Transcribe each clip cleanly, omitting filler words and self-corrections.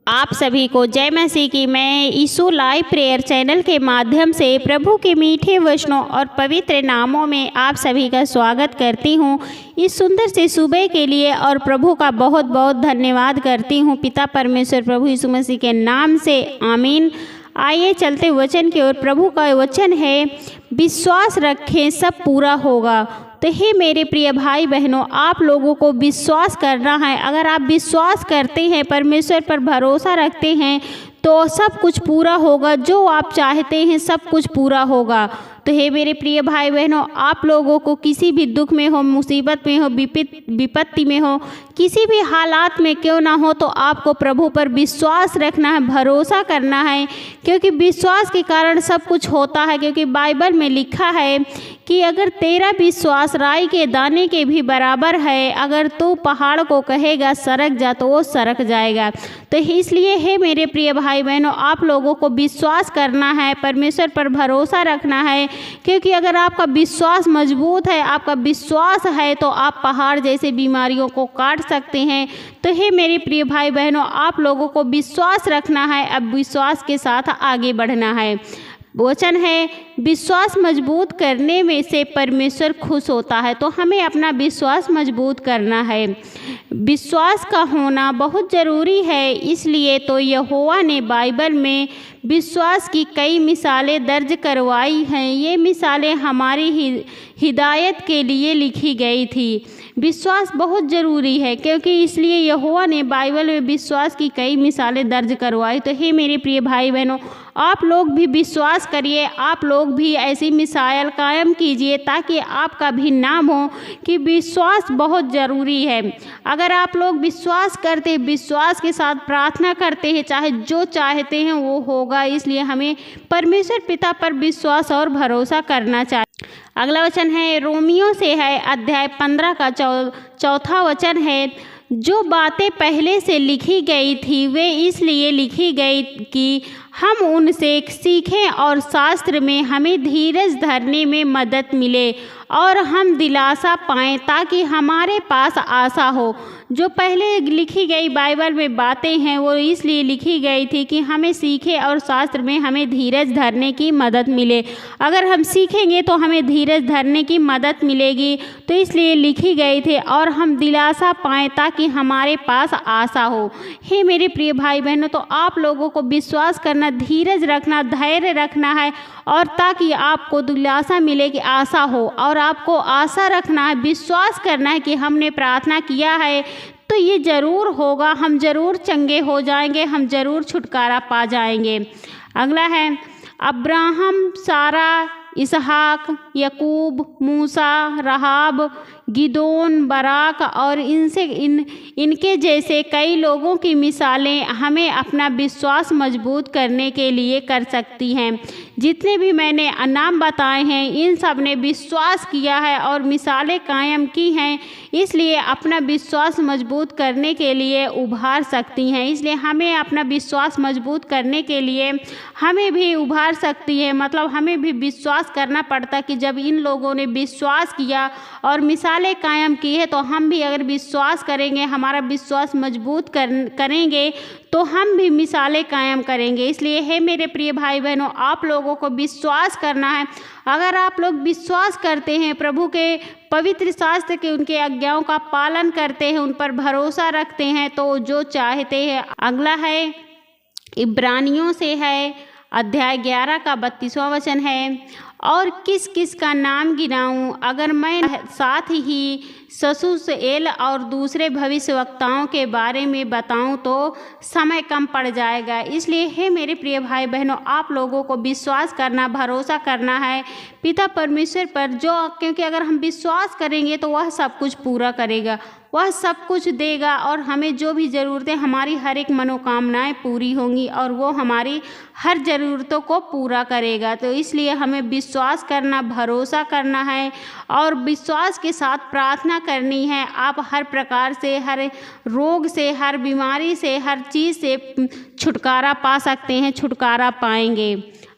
आप सभी को जय मसीह की। मैं यीशु लाइव प्रेयर चैनल के माध्यम से प्रभु के मीठे वचनों और पवित्र नामों में आप सभी का स्वागत करती हूँ। इस सुंदर से सुबह के लिए और प्रभु का बहुत बहुत धन्यवाद करती हूँ। पिता परमेश्वर प्रभु यीशु मसीह के नाम से आमीन। आइए चलते वचन की ओर। प्रभु का वचन है, विश्वास रखें सब पूरा होगा। तो हे मेरे प्रिय भाई बहनों, आप लोगों को विश्वास करना है। अगर आप विश्वास करते हैं, परमेश्वर पर भरोसा रखते हैं, तो सब कुछ पूरा होगा। जो आप चाहते हैं सब कुछ पूरा होगा। तो हे मेरे प्रिय भाई बहनों, आप लोगों को किसी भी दुख में हो, मुसीबत में हो, विपत्ति में हो, किसी भी हालात में क्यों ना हो, तो आपको प्रभु पर विश्वास रखना है, भरोसा करना है, क्योंकि विश्वास के कारण सब कुछ होता है। क्योंकि बाइबल में लिखा है कि अगर तेरा विश्वास राई के दाने के भी बराबर है, अगर तू पहाड़ को कहेगा सरक जा, तो वो सरक जाएगा। तो इसलिए हे मेरे प्रिय भाई बहनों, आप लोगों को विश्वास करना है, परमेश्वर पर भरोसा रखना है, क्योंकि अगर आपका विश्वास मजबूत है, आपका विश्वास है, तो आप पहाड़ जैसे बीमारियों को काट सकते हैं। तो हे मेरे प्रिय भाई बहनों, आप लोगों को विश्वास रखना है, अब विश्वास के साथ आगे बढ़ना है। वचन है, विश्वास मजबूत करने में से परमेश्वर खुश होता है। तो हमें अपना विश्वास मजबूत करना है। विश्वास का होना बहुत ज़रूरी है। इसलिए तो यहोवा ने बाइबल में विश्वास की कई मिसालें दर्ज करवाई हैं। ये मिसालें हमारी हिदायत के लिए लिखी गई थी। विश्वास बहुत ज़रूरी है, क्योंकि इसलिए यहोवा ने बाइबल में विश्वास की कई मिसालें दर्ज करवाई। तो हे मेरे प्रिय भाई बहनों, आप लोग भी विश्वास करिए, आप लोग भी ऐसी मिसाल कायम कीजिए, ताकि आपका भी नाम हो कि विश्वास बहुत ज़रूरी है। अगर आप लोग विश्वास करते, विश्वास के साथ प्रार्थना करते हैं, चाहे जो चाहते हैं वो होगा। इसलिए हमें परमेश्वर पिता पर विश्वास और भरोसा करना चाहिए। अगला वचन है, रोमियो से है, अध्याय 15 का चौथा वचन है, जो बातें पहले से लिखी गई थी वे इसलिए लिखी गई कि हम उनसे सीखें और शास्त्र में हमें धीरज धरने में मदद मिले और हम दिलासा पाएं, ताकि हमारे पास आशा हो। जो पहले लिखी गई बाइबल में बातें हैं वो इसलिए लिखी गई थी कि हमें सीखे और शास्त्र में हमें धीरज धरने की मदद मिले। अगर हम सीखेंगे तो हमें धीरज धरने की मदद मिलेगी, तो इसलिए लिखी गई थी, और हम दिलासा पाएं ताकि हमारे पास आशा हो। हे मेरे प्रिय भाई बहनों, तो आप लोगों को विश्वास करना, धीरज रखना, धैर्य रखना है, और ताकि आपको दिलासा मिले कि आशा हो। और आपको आशा रखना है, विश्वास करना है कि हमने प्रार्थना किया है तो ये ज़रूर होगा, हम ज़रूर चंगे हो जाएंगे, हम ज़रूर छुटकारा पा जाएंगे। अगला है, अब्राहम, सारा, इसहाक, यकूब, मूसा, रहाब, गिदोन, बराक और इनके जैसे कई लोगों की मिसालें हमें अपना विश्वास मजबूत करने के लिए कर सकती हैं। जितने भी मैंने नाम बताए हैं, इन सब ने विश्वास किया है और मिसालें कायम की हैं, इसलिए अपना विश्वास मजबूत करने के लिए उभार सकती हैं। इसलिए हमें अपना विश्वास मजबूत करने के लिए हमें भी उभार सकती है, मतलब हमें भी विश्वास करना पड़ता कि जब इन लोगों ने विश्वास किया और मिसालें कायम की है, तो हम भी अगर विश्वास करेंगे, हमारा विश्वास मजबूत करेंगे, तो हम भी मिसालें कायम करेंगे। इसलिए हे मेरे प्रिय भाई बहनों, आप लोगों को विश्वास करना है। अगर आप लोग विश्वास करते हैं, प्रभु के पवित्र शास्त्र के उनके आज्ञाओं का पालन करते हैं, उन पर भरोसा रखते हैं, तो जो चाहते हैं। अगला है, इब्रानियों से है, अध्याय 11 का 32वां वचन है, और किस किस का नाम गिनाऊं, अगर मैं साथ ही ससुएल और दूसरे भविष्यवक्ताओं के बारे में बताऊं तो समय कम पड़ जाएगा। इसलिए हे मेरे प्रिय भाई बहनों, आप लोगों को विश्वास करना, भरोसा करना है पिता परमेश्वर पर, क्योंकि अगर हम विश्वास करेंगे तो वह सब कुछ पूरा करेगा, वह सब कुछ देगा, और हमें जो भी ज़रूरतें, हमारी हर एक मनोकामनाएं पूरी होंगी, और वो हमारी हर ज़रूरतों को पूरा करेगा। तो इसलिए हमें विश्वास करना, भरोसा करना है, और विश्वास के साथ प्रार्थना करनी है। आप हर प्रकार से, हर रोग से, हर बीमारी से, हर चीज़ से छुटकारा पा सकते हैं, छुटकारा पाएंगे।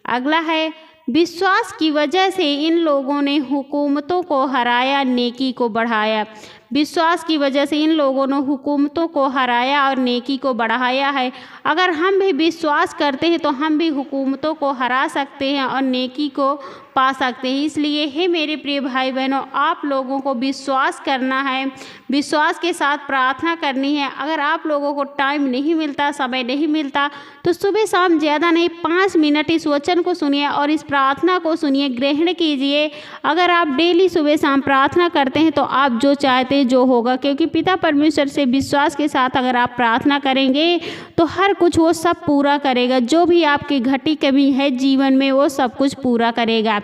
अगला है, विश्वास की वजह से इन लोगों ने हुकूमतों को हराया, नेकी को बढ़ाया। विश्वास की वजह से इन लोगों ने हुकूमतों को हराया और नेकी को बढ़ाया है। अगर हम भी विश्वास करते हैं तो हम भी हुकूमतों को हरा सकते हैं और नेकी को पा सकते हैं। इसलिए हे मेरे प्रिय भाई बहनों, आप लोगों को विश्वास करना है, विश्वास के साथ प्रार्थना करनी है। अगर आप लोगों को टाइम नहीं मिलता, समय नहीं मिलता, तो सुबह शाम ज़्यादा नहीं 5 मिनट इस वचन को सुनिए और इस प्रार्थना को सुनिए, ग्रहण कीजिए। अगर आप डेली सुबह शाम प्रार्थना करते हैं तो आप जो चाहते हैं जो होगा, क्योंकि पिता परमेश्वर से विश्वास के साथ अगर आप प्रार्थना करेंगे तो हर कुछ वो सब पूरा करेगा। जो भी आपकी घटी कमी है जीवन में वो सब कुछ पूरा करेगा।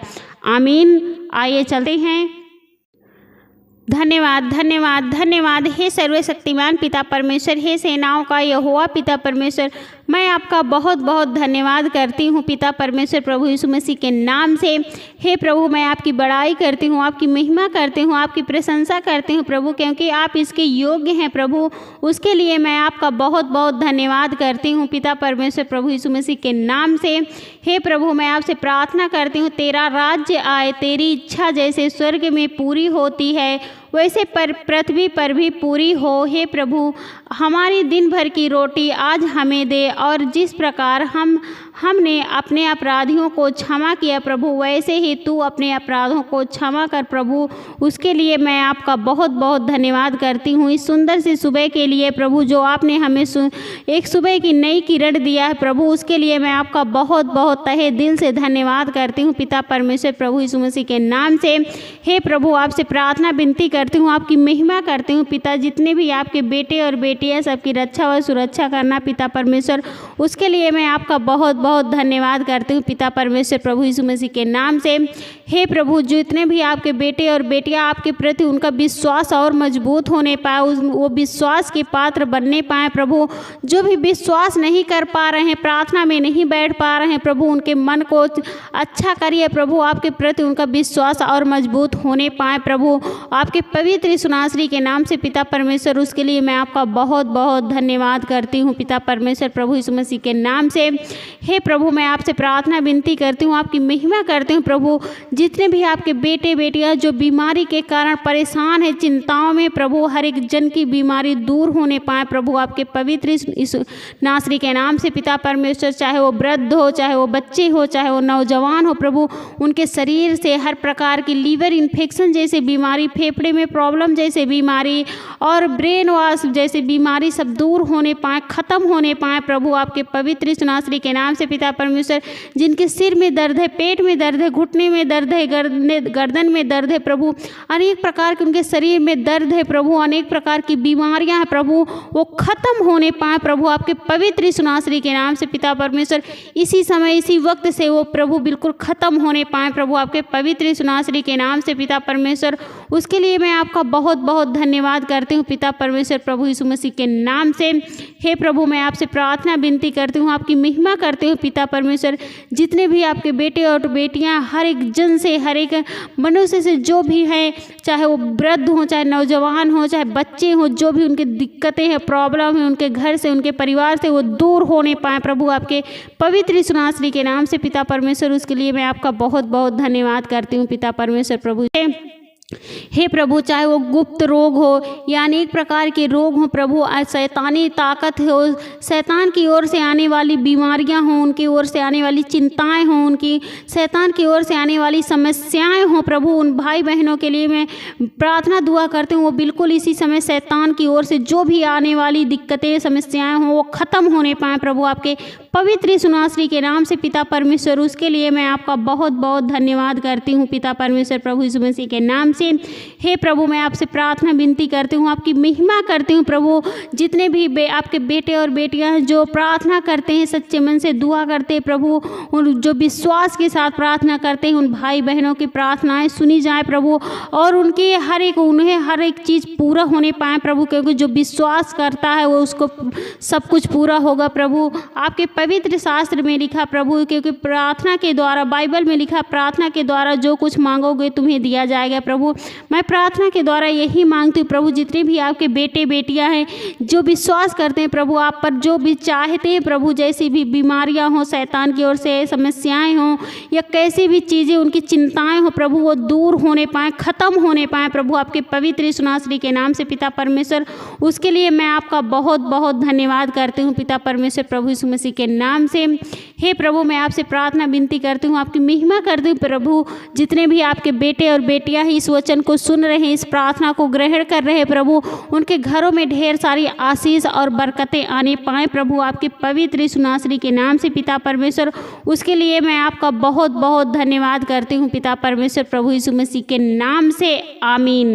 आमीन। आइए चलते हैं। धन्यवाद धन्यवाद धन्यवाद हे सर्वशक्तिमान पिता परमेश्वर, हे सेनाओं का यहोवा पिता परमेश्वर, मैं आपका बहुत बहुत धन्यवाद करती हूँ पिता परमेश्वर प्रभु यीशु मसीह के नाम से। हे प्रभु, मैं आपकी बड़ाई करती हूँ, आपकी महिमा करती हूँ, आपकी प्रशंसा करती हूँ प्रभु, क्योंकि आप इसके योग्य हैं प्रभु। उसके लिए मैं आपका बहुत बहुत धन्यवाद करती हूँ पिता परमेश्वर प्रभु यीशु मसीह के नाम से। हे प्रभु, मैं आपसे प्रार्थना करती हूँ, तेरा राज्य आए, तेरी इच्छा जैसे स्वर्ग में पूरी होती है वैसे पृथ्वी पर भी पूरी हो। हे प्रभु, हमारी दिन भर की रोटी आज हमें दे, और जिस प्रकार हमने अपने अपराधियों को क्षमा किया प्रभु, वैसे ही तू अपने अपराधों को क्षमा कर प्रभु। उसके लिए मैं आपका बहुत बहुत धन्यवाद करती हूँ इस सुंदर सी सुबह के लिए प्रभु, जो आपने हमें एक सुबह की नई किरण दिया है प्रभु। उसके लिए मैं आपका बहुत बहुत तहे दिल से धन्यवाद करती हूँ पिता परमेश्वर प्रभु यीशु मसीह के नाम से। हे प्रभु, आपसे प्रार्थना विनती करती हूँ, आपकी महिमा करती हूँ पिता। जितने भी आपके बेटे और बेटियाँ सबकी रक्षा व सुरक्षा करना पिता परमेश्वर, उसके लिए मैं आपका बहुत बहुत धन्यवाद करती हूँ पिता परमेश्वर प्रभु यीशु मसीह के नाम से। हे प्रभु, जितने भी आपके बेटे और बेटियाँ आपके प्रति उनका विश्वास और मजबूत होने पाए, वो विश्वास के पात्र बनने पाए प्रभु। जो भी विश्वास नहीं कर पा रहे हैं, प्रार्थना में नहीं बैठ पा रहे हैं प्रभु, उनके मन को अच्छा करिए प्रभु, आपके प्रति उनका विश्वास और मजबूत होने पाए प्रभु, आपके पवित्र यीशु नासरी के नाम से पिता परमेश्वर। उसके लिए मैं आपका बहुत बहुत धन्यवाद करती हूँ पिता परमेश्वर प्रभु यीशु मसीह के नाम से। हे प्रभु, मैं आपसे प्रार्थना विनती करती हूँ, आपकी महिमा करती हूँ प्रभु। जितने भी आपके बेटे बेटियाँ जो बीमारी के कारण परेशान है, चिंताओं में प्रभु, हर एक जन की बीमारी दूर होने पाए प्रभु, आपके पवित्र यीशु नासरी के नाम से पिता परमेश्वर। चाहे वो वृद्ध हो, चाहे वो बच्चे हो, चाहे वो नौजवान हो प्रभु, उनके शरीर से हर प्रकार की लीवर इन्फेक्शन जैसे बीमारी, फेफड़े में प्रॉब्लम जैसे बीमारी और ब्रेन वॉश जैसे बीमारी सब दूर होने पाए, ख़त्म होने पाए प्रभु, आपके पवित्र यीशु नासरी के नाम से पिता परमेश्वर। जिनके सिर में दर्द है, पेट में दर्द है, घुटने में दर्द है, गर्दन में दर्द है प्रभु, अनेक प्रकार के उनके शरीर में दर्द है प्रभु, अनेक प्रकार की बीमारियां हैं प्रभु, वो खत्म होने पाए प्रभु, आपके पवित्र यीशु नासरी के नाम से पिता परमेश्वर। इसी समय इसी वक्त से वो प्रभु बिल्कुल खत्म होने पाए प्रभु, आपके पवित्र यीशु नासरी के नाम से पिता परमेश्वर। उसके लिए मैं आपका बहुत बहुत धन्यवाद करती हूँ पिता परमेश्वर प्रभु यीशु मसीह के नाम से। हे प्रभु, मैं आपसे प्रार्थना विनती करती हूँ, आपकी महिमा करती हूँ पिता परमेश्वर। जितने भी आपके बेटे और बेटियाँ हर एक जन से, हर एक मनुष्य से जो भी हैं, चाहे वो वृद्ध हों, चाहे नौजवान हों, चाहे बच्चे हों, जो भी उनकी दिक्कतें हैं, प्रॉब्लम है, उनके घर से, उनके परिवार से वो दूर होने पाए प्रभु, आपके पवित्र यीशु नासरी के नाम से पिता परमेश्वर। उसके लिए मैं आपका बहुत बहुत धन्यवाद करती हूँ पिता परमेश्वर प्रभु। हे प्रभु, चाहे वो गुप्त रोग हो या अनेक प्रकार के रोग हों प्रभु, शैतानी ताकत हो, शैतान की ओर से आने वाली बीमारियां हों, उनकी ओर से आने वाली चिंताएं हों, उनकी शैतान की ओर से आने वाली समस्याएं हों प्रभु, उन भाई बहनों के लिए मैं प्रार्थना दुआ करती हूँ, वो बिल्कुल इसी समय शैतान की ओर से जो भी आने वाली दिक्कतें समस्याएं हों वो ख़त्म होने पाएँ प्रभु, आपके पवित्र यीशु नासरी के नाम से पिता परमेश्वर। उसके लिए मैं आपका बहुत बहुत धन्यवाद करती हूँ पिता परमेश्वर प्रभु यीशु मसीह के नाम से। हे प्रभु, मैं आपसे प्रार्थना विनती करती हूँ, आपकी महिमा करती हूँ प्रभु। जितने भी आपके बेटे और बेटियाँ हैं जो प्रार्थना करते हैं, सच्चे मन से दुआ करते हैं प्रभु, उन जो विश्वास के साथ प्रार्थना करते हैं, उन भाई बहनों की प्रार्थनाएं सुनी जाए प्रभु, और उनके उन्हें हर एक चीज़ पूरा होने पाए प्रभु, क्योंकि जो विश्वास करता है वो उसको सब कुछ पूरा होगा प्रभु। आपके पवित्र शास्त्र में लिखा प्रभु, क्योंकि प्रार्थना के द्वारा, बाइबल में लिखा, प्रार्थना के द्वारा जो कुछ मांगोगे तुम्हें दिया जाएगा प्रभु। मैं प्रार्थना के द्वारा यही मांगती हूँ प्रभु, जितने भी आपके बेटे बेटियाँ हैं जो विश्वास करते हैं प्रभु आप पर, जो भी चाहते हैं प्रभु, जैसी भी बीमारियाँ हों, शैतान की ओर से समस्याएँ हों या कैसी भी चीज़ें उनकी चिंताएँ हों प्रभु, वो दूर होने पाएँ, ख़त्म होने पाएँ प्रभु, आपके पवित्र यीशु नासरी के नाम से पिता परमेश्वर। उसके लिए मैं आपका बहुत बहुत धन्यवाद करती हूँ पिता परमेश्वर, प्रभु यीशु मसीह के नाम से। हे प्रभु, मैं आपसे प्रार्थना विनती करती हूँ, आपकी महिमा करती हूँ प्रभु, जितने भी आपके बेटे और बेटियाँ इस वचन को सुन रहे हैं, इस प्रार्थना को ग्रहण कर रहे हैं प्रभु, उनके घरों में ढेर सारी आशीष और बरकतें आने पाएँ प्रभु, आपके पवित्र यीशु नासरी के नाम से पिता परमेश्वर। उसके लिए मैं आपका बहुत बहुत धन्यवाद करती हूँ पिता परमेश्वर, प्रभु यीशु मसीह के नाम से, आमीन।